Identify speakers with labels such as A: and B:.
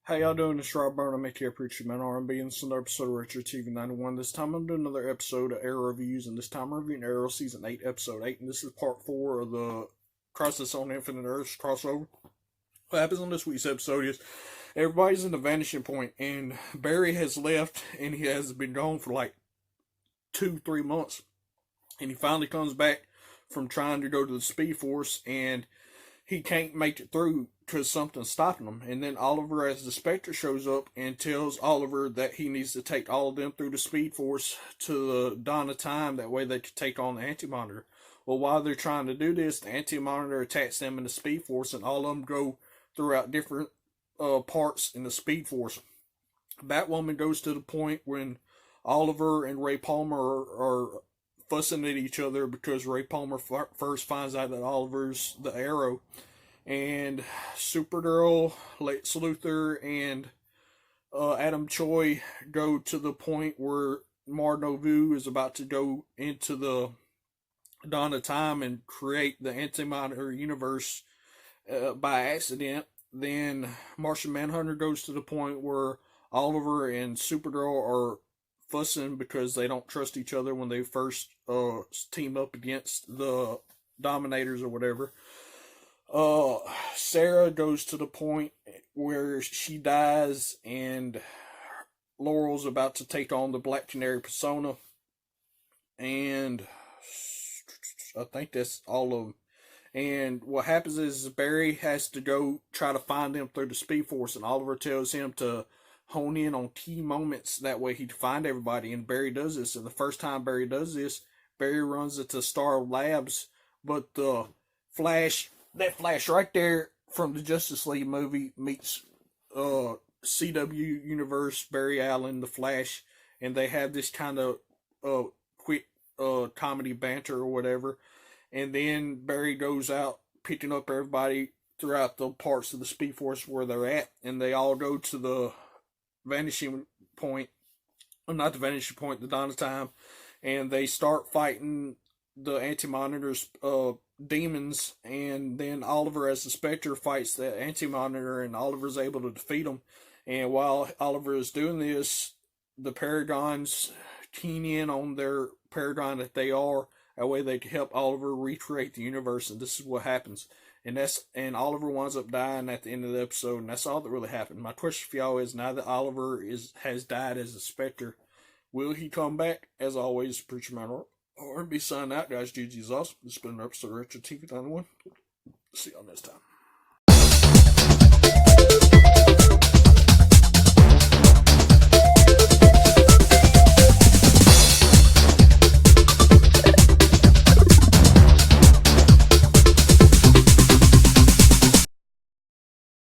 A: How y'all doing? It's Rob Burnham, aka Preacher Man R&B, and this is another episode of Retro TV 91. This time I'm doing another episode of Arrow Reviews, and this time I'm reviewing Arrow Season 8, Episode 8, and this is Part 4 of the Crisis on Infinite Earths crossover. What happens on this week's episode is everybody's in the vanishing point, and Barry has left, and he has been gone for like 2-3 months, and he finally comes back from trying to go to the Speed Force, and he can't make it through because something's stopping him. And then Oliver, as the Spectre, shows up and tells Oliver that he needs to take all of them through the Speed Force to the dawn of time. That way they could take on the Anti-Monitor. Well, while they're trying to do this, the Anti-Monitor attacks them in the Speed Force, and all of them go throughout different parts in the Speed Force. Batwoman goes to the point when Oliver and Ray Palmer are fussing at each other because Ray Palmer first finds out that Oliver's the Arrow, and Supergirl, Lex Luthor, and Adam Choi go to the point where Mar Novu is about to go into the dawn of time and create the Anti-Monitor universe by accident. Then Martian Manhunter goes to the point where Oliver and Supergirl are fussing because they don't trust each other when they first team up against the Dominators or whatever. Sarah goes to the point where she dies, and Laurel's about to take on the Black Canary persona, and I think that's all of them. And what happens is Barry has to go try to find them through the Speed Force, and Oliver tells him to hone in on key moments, that way he can find everybody. And Barry does this, and the first time Barry does this, Barry runs into Star Labs, but the Flash, that Flash right there from the Justice League movie, meets CW Universe, Barry Allen, the Flash, and they have this kind of quick comedy banter or whatever. And then Barry goes out picking up everybody throughout the parts of the Speed Force where they're at, and they all go to the vanishing point, well, not the vanishing point, the dawn of time, and they start fighting the Anti-Monitor's demons. And then Oliver, as the Spectre, fights the Anti-Monitor, and Oliver's able to defeat him. And while Oliver is doing this, the Paragons keen in on their Paragon that they are. That way they can help Oliver recreate the universe, and this is what happens. And Oliver winds up dying at the end of the episode, and that's all that really happened. My question for y'all is, now that Oliver has died as a Spectre, will he come back? As always, Preacher Man or be signing out, guys. GG's awesome. This has been an episode of Retro TV 91. See y'all next time.